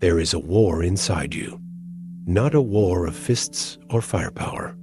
There is a war inside you. Not a war of fists or firepower.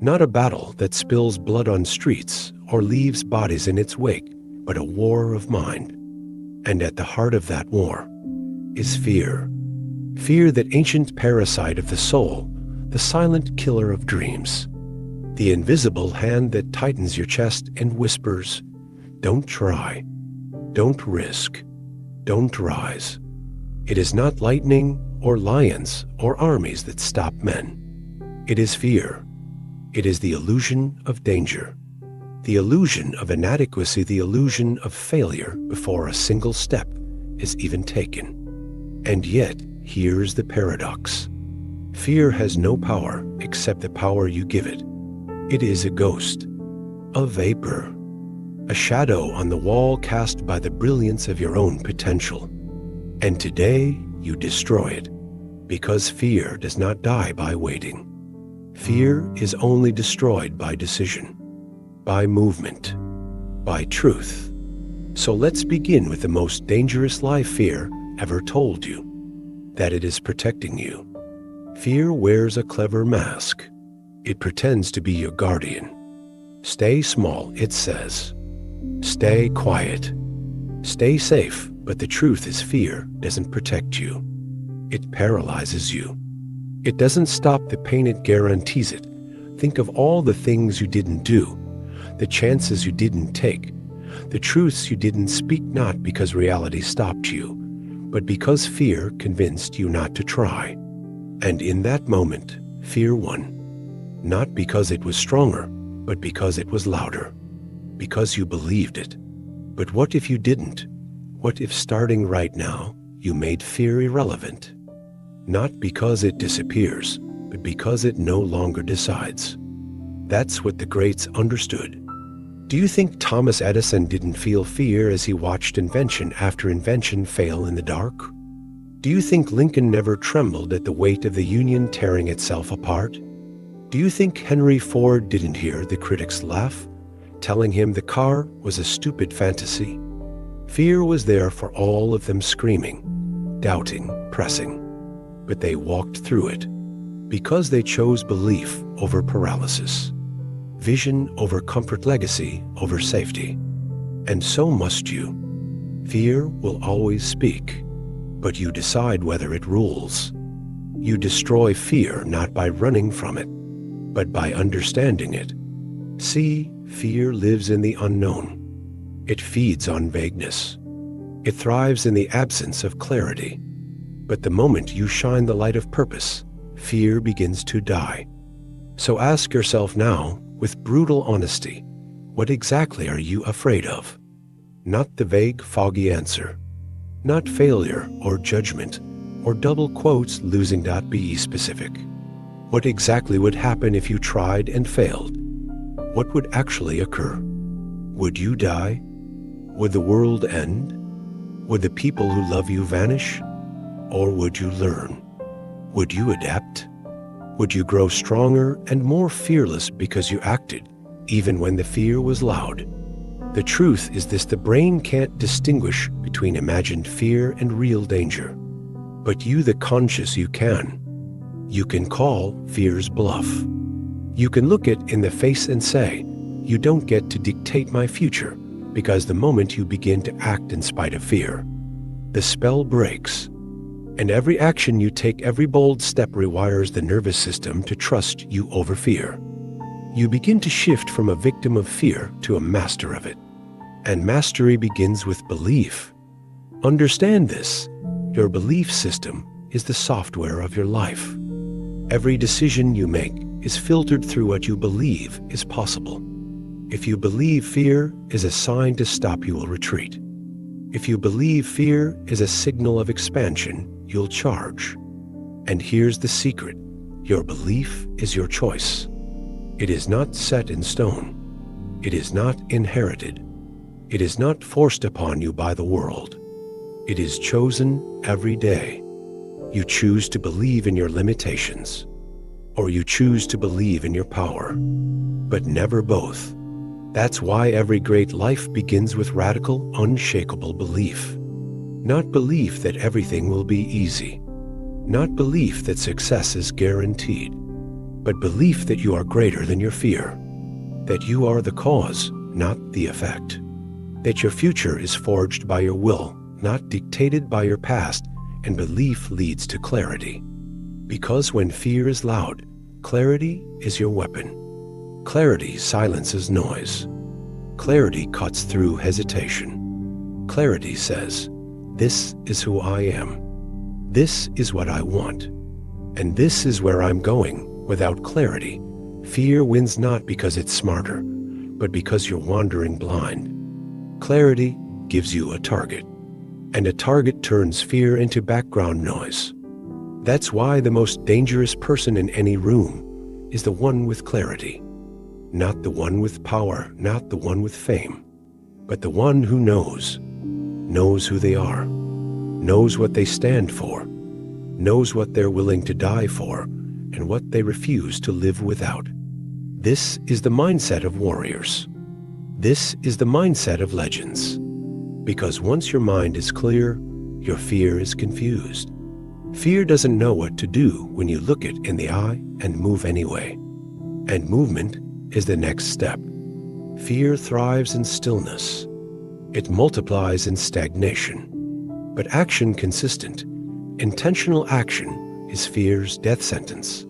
Not a battle that spills blood on streets or leaves bodies in its wake, but a war of mind. And at the heart of that war is fear. Fear, that ancient parasite of the soul, the silent killer of dreams. The invisible hand that tightens your chest and whispers, "Don't try. Don't risk. Don't rise." It is not lightning or lions or armies that stop men. It is fear. It is the illusion of danger, the illusion of inadequacy, the illusion of failure before a single step is even taken. And yet, here's the paradox. Fear has no power except the power you give it. It is a ghost, a vapor, a shadow on the wall cast by the brilliance of your own potential. And today, you destroy it, because fear does not die by waiting. Fear is only destroyed by decision, by movement, by truth. So let's begin with the most dangerous lie fear ever told you, that it is protecting you. Fear wears a clever mask. It pretends to be your guardian. Stay small, it says. Stay quiet. Stay safe, but the truth is fear doesn't protect you. It paralyzes you. It doesn't stop the pain, it guarantees it. Think of all the things you didn't do, the chances you didn't take, the truths you didn't speak, not because reality stopped you, but because fear convinced you not to try. And in that moment, fear won. Not because it was stronger, but because it was louder. Because you believed it. But what if you didn't? What if starting right now, you made fear irrelevant? Not because it disappears, but because it no longer decides. That's what the greats understood. Do you think Thomas Edison didn't feel fear as he watched invention after invention fail in the dark? Do you think Lincoln never trembled at the weight of the Union tearing itself apart? Do you think Henry Ford didn't hear the critics laugh, telling him the car was a stupid fantasy? Fear was there for all of them, screaming, doubting, pressing. But they walked through it because they chose belief over paralysis, vision over comfort, legacy over safety. And so must you. Fear will always speak, but you decide whether it rules. You destroy fear not by running from it, but by understanding it. See, fear lives in the unknown. It feeds on vagueness. It thrives in the absence of clarity. But the moment you shine the light of purpose, fear begins to die. So ask yourself now, with brutal honesty, what exactly are you afraid of? Not the vague, foggy answer. Not failure or judgment, or double quotes losing. Be specific. What exactly would happen if you tried and failed? What would actually occur? Would you die? Would the world end? Would the people who love you vanish? Or would you learn? Would you adapt? Would you grow stronger and more fearless because you acted, even when the fear was loud? The truth is this: the brain can't distinguish between imagined fear and real danger. But you, the conscious, you can. You can call fear's bluff. You can look it in the face and say, "You don't get to dictate my future," because the moment you begin to act in spite of fear, the spell breaks. And every action you take, every bold step, rewires the nervous system to trust you over fear. You begin to shift from a victim of fear to a master of it. And mastery begins with belief. Understand this: your belief system is the software of your life. Every decision you make is filtered through what you believe is possible. If you believe fear is a sign to stop, you will retreat. If you believe fear is a signal of expansion, you'll charge. And here's the secret: your belief is your choice. It is not set in stone. It is not inherited. It is not forced upon you by the world. It is chosen every day. You choose to believe in your limitations, or you choose to believe in your power, but never both. That's why every great life begins with radical, unshakable belief. Not belief that everything will be easy, Not belief that success is guaranteed, but belief that you are greater than your fear, that you are the cause, not the effect, that your future is forged by your will, not dictated by your past, and belief leads to clarity. Because when fear is loud, clarity is your weapon. Clarity silences noise. Clarity cuts through hesitation. Clarity says, "This is who I am. This is what I want. And this is where I'm going." Without clarity, fear wins not because it's smarter, but because you're wandering blind. Clarity gives you a target, and a target turns fear into background noise. That's why the most dangerous person in any room is the one with clarity. Not the one with power, not the one with fame, but the one who knows who they are, knows what they stand for, knows what they're willing to die for, and what they refuse to live without. This is the mindset of warriors. This is the mindset of legends. Because once your mind is clear, your fear is confused. Fear doesn't know what to do when you look it in the eye and move anyway. And movement is the next step. Fear thrives in stillness. It multiplies in stagnation. But action consistent, intentional action is fear's death sentence.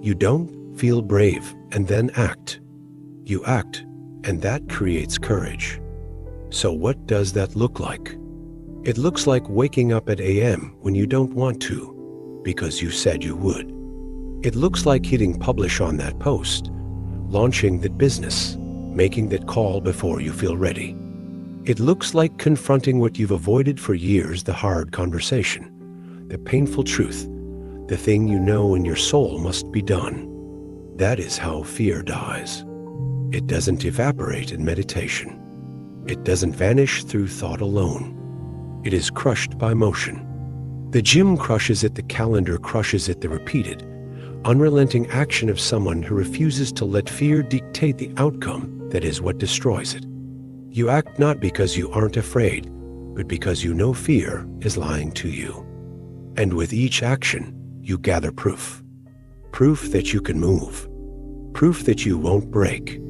You don't feel brave and then act. You act, and that creates courage. So what does that look like? It looks like waking up at AM when you don't want to, because you said you would. It looks like hitting publish on that post, launching that business, making that call before you feel ready. It looks like confronting what you've avoided for years, the hard conversation, the painful truth, the thing you know in your soul must be done. That is how fear dies. It doesn't evaporate in meditation. It doesn't vanish through thought alone. It is crushed by motion. The gym crushes it, the calendar crushes it, the repeated, unrelenting action of someone who refuses to let fear dictate the outcome that is what destroys it. You act not because you aren't afraid, but because you know fear is lying to you. And with each action, you gather proof. Proof that you can move. Proof that you won't break.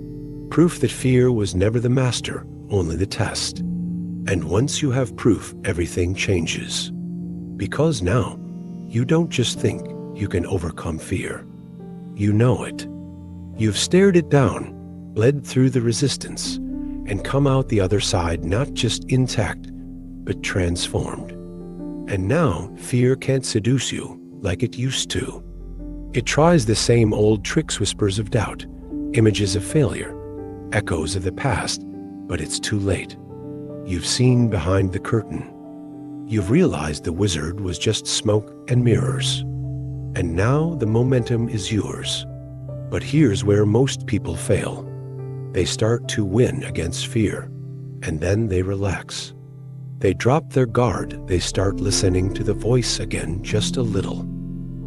Proof that fear was never the master, only the test. And once you have proof, everything changes. Because now, you don't just think you can overcome fear. You know it. You've stared it down, bled through the resistance, and come out the other side not just intact, but transformed. And now, fear can't seduce you like it used to. It tries the same old tricks, whispers of doubt, images of failure, echoes of the past, but it's too late. You've seen behind the curtain. You've realized the wizard was just smoke and mirrors. And now the momentum is yours. But here's where most people fail. They start to win against fear, and then they relax. They drop their guard, they start listening to the voice again just a little.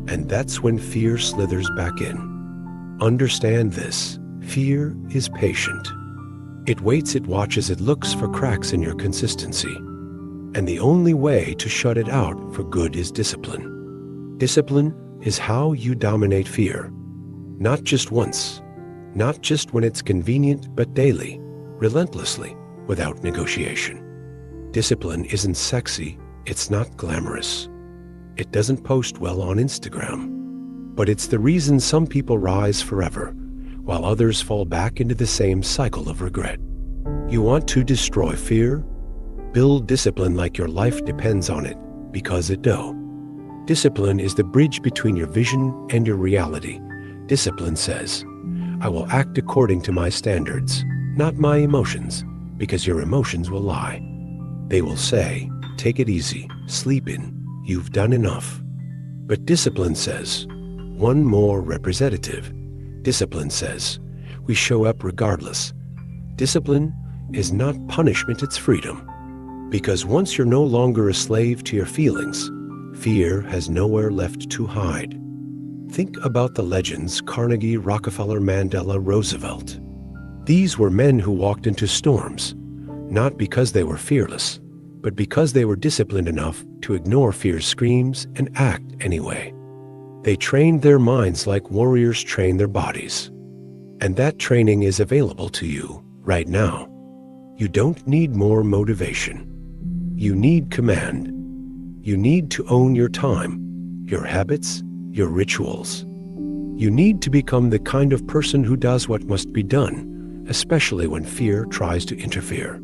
And that's when fear slithers back in. Understand this, fear is patient. It waits, it watches, it looks for cracks in your consistency. And the only way to shut it out for good is discipline. Discipline is how you dominate fear. Not just once, not just when it's convenient, but daily, relentlessly, without negotiation. Discipline isn't sexy, it's not glamorous. It doesn't post well on Instagram. But it's the reason some people rise forever, while others fall back into the same cycle of regret. You want to destroy fear? Build discipline like your life depends on it, because it do. Discipline is the bridge between your vision and your reality. Discipline says, I will act according to my standards, not my emotions, because your emotions will lie. They will say, take it easy, sleep in, you've done enough. But discipline says, one more representative. Discipline says, we show up regardless. Discipline is not punishment, it's freedom. Because once you're no longer a slave to your feelings, fear has nowhere left to hide. Think about the legends: Carnegie, Rockefeller, Mandela, Roosevelt. These were men who walked into storms, not because they were fearless, but because they were disciplined enough to ignore fear's screams and act anyway. They trained their minds like warriors train their bodies. And that training is available to you right now. You don't need more motivation. You need command. You need to own your time, your habits, your rituals. You need to become the kind of person who does what must be done, especially when fear tries to interfere.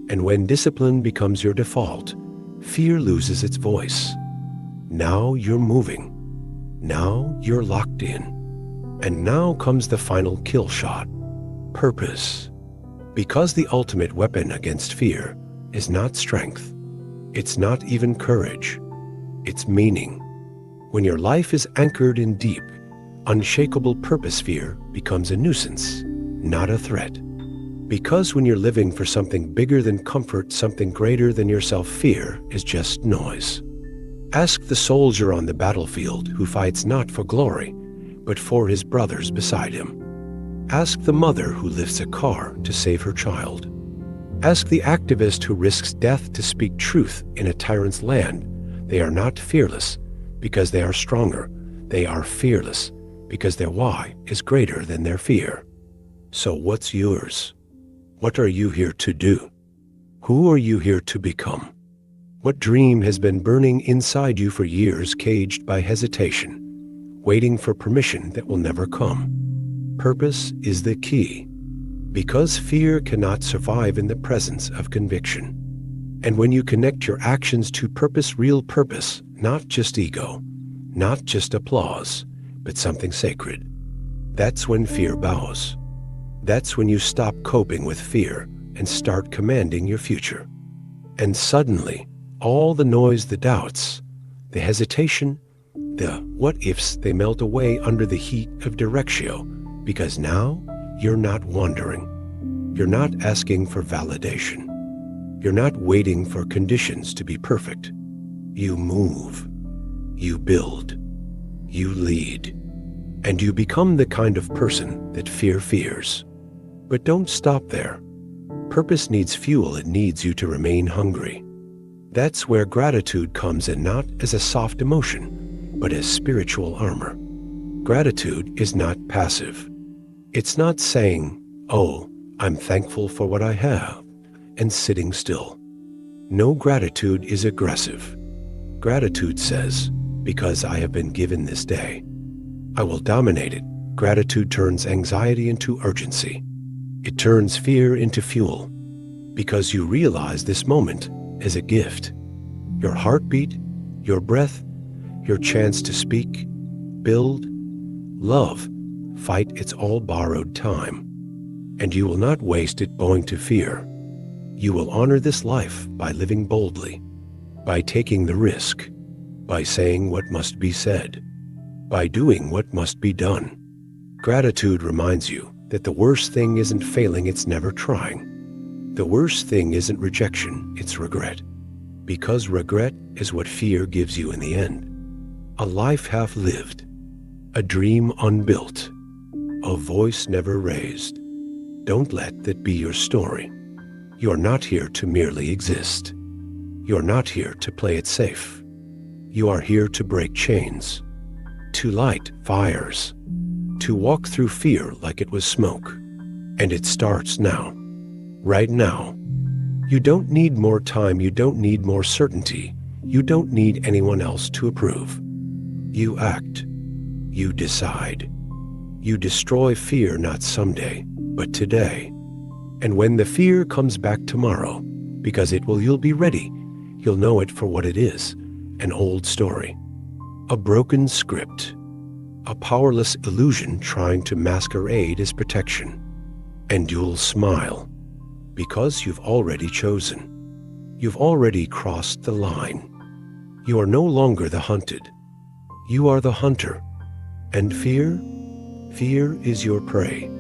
And when discipline becomes your default, fear loses its voice. Now you're moving. Now you're locked in. And now comes the final kill shot: purpose. Because the ultimate weapon against fear is not strength. It's not even courage. It's meaning. When your life is anchored in deep, unshakable purpose, fear becomes a nuisance, not a threat. Because when you're living for something bigger than comfort, something greater than yourself, fear is just noise. Ask the soldier on the battlefield who fights not for glory, but for his brothers beside him. Ask the mother who lifts a car to save her child. Ask the activist who risks death to speak truth in a tyrant's land. They are not fearless because they are stronger. They are fearless because their why is greater than their fear. So what's yours? What are you here to do? Who are you here to become? What dream has been burning inside you for years, caged by hesitation, waiting for permission that will never come? Purpose is the key, because fear cannot survive in the presence of conviction. And when you connect your actions to purpose, real purpose, not just ego, not just applause, but something sacred, that's when fear bows. That's when you stop coping with fear and start commanding your future. And suddenly, all the noise, the doubts, the hesitation, the what-ifs, they melt away under the heat of directio, because now you're not wandering. You're not asking for validation. You're not waiting for conditions to be perfect. You move, you build, you lead, and you become the kind of person that fear fears. But don't stop there. Purpose needs fuel. It needs you to remain hungry. That's where gratitude comes in, not as a soft emotion, but as spiritual armor. Gratitude is not passive. It's not saying, "Oh, I'm thankful for what I have," and sitting still. No, gratitude is aggressive. Gratitude says, "Because I have been given this day, I will dominate it." Gratitude turns anxiety into urgency. It turns fear into fuel, because you realize this moment is a gift. Your heartbeat, your breath, your chance to speak, build, love, fight, it's all borrowed time. And you will not waste it bowing to fear. You will honor this life by living boldly, by taking the risk, by saying what must be said, by doing what must be done. Gratitude reminds you that the worst thing isn't failing, it's never trying. The worst thing isn't rejection, it's regret. Because regret is what fear gives you in the end. A life half lived, a dream unbuilt, a voice never raised. Don't let that be your story. You're not here to merely exist. You're not here to play it safe. You are here to break chains, to light fires, to walk through fear like it was smoke. And it starts now, right now. You don't need more time. You don't need more certainty. You don't need anyone else to approve. You act. You decide. You destroy fear not someday, but today. And when the fear comes back tomorrow, because you'll be ready. You'll know it for what it is, an old story, a broken script, a powerless illusion trying to masquerade as protection. And you'll smile, because you've already chosen. You've already crossed the line. You are no longer the hunted. You are the hunter. And fear is your prey.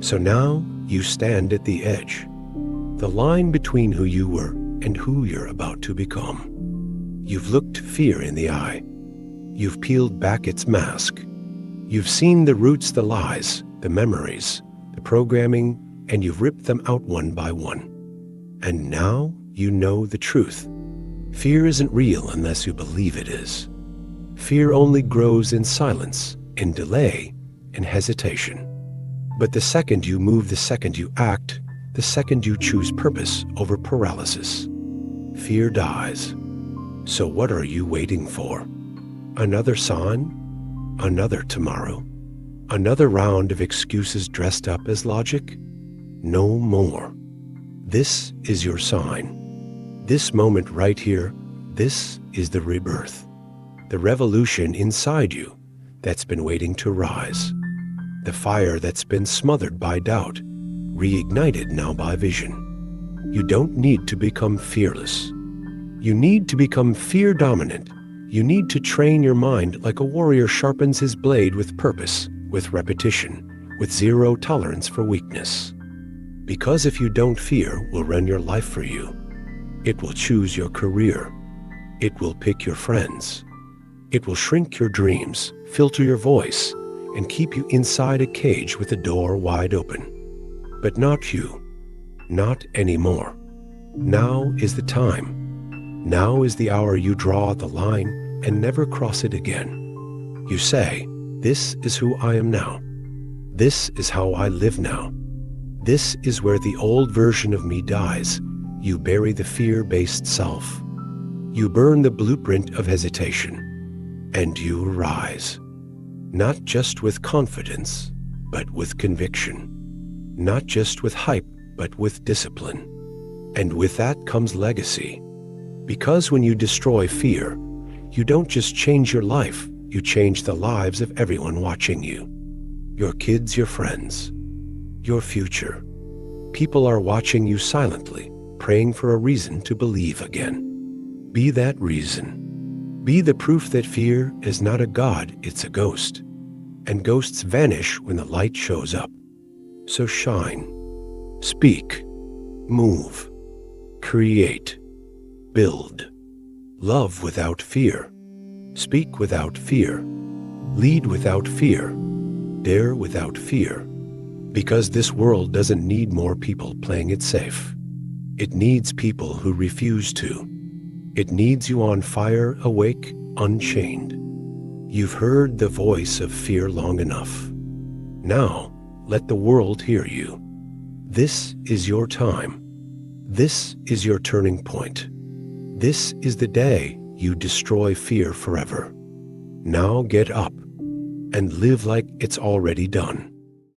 So now you stand at the edge, the line between who you were and who you're about to become. You've looked fear in the eye. You've peeled back its mask. You've seen the roots, the lies, the memories, the programming, and you've ripped them out one by one. And now you know the truth. Fear isn't real unless you believe it is. Fear only grows in silence, in delay, in hesitation. But the second you move, the second you act, the second you choose purpose over paralysis, fear dies. So what are you waiting for? Another sign? Another tomorrow? Another round of excuses dressed up as logic? No more. This is your sign. This moment right here, this is the rebirth. The revolution inside you that's been waiting to rise. The fire that's been smothered by doubt, reignited now by vision. You don't need to become fearless. You need to become fear-dominant. You need to train your mind like a warrior sharpens his blade with purpose, with repetition, with zero tolerance for weakness. Because if you don't, fear will run your life for you. It will choose your career. It will pick your friends. It will shrink your dreams, filter your voice, and keep you inside a cage with the door wide open. But not you. Not anymore. Now is the time. Now is the hour you draw the line and never cross it again. You say, this is who I am now. This is how I live now. This is where the old version of me dies. You bury the fear-based self. You burn the blueprint of hesitation. And you rise. Not just with confidence, but with conviction. Not just with hype, but with discipline. And with that comes legacy. Because when you destroy fear, you don't just change your life, you change the lives of everyone watching you. Your kids, your friends, your future. People are watching you silently, praying for a reason to believe again. Be that reason. Be the proof that fear is not a god, it's a ghost. And ghosts vanish when the light shows up. So shine. Speak. Move. Create. Build. Love without fear. Speak without fear. Lead without fear. Dare without fear. Because this world doesn't need more people playing it safe. It needs people who refuse to. It needs you on fire, awake, unchained. You've heard the voice of fear long enough. Now, let the world hear you. This is your time. This is your turning point. This is the day you destroy fear forever. Now get up and live like it's already done.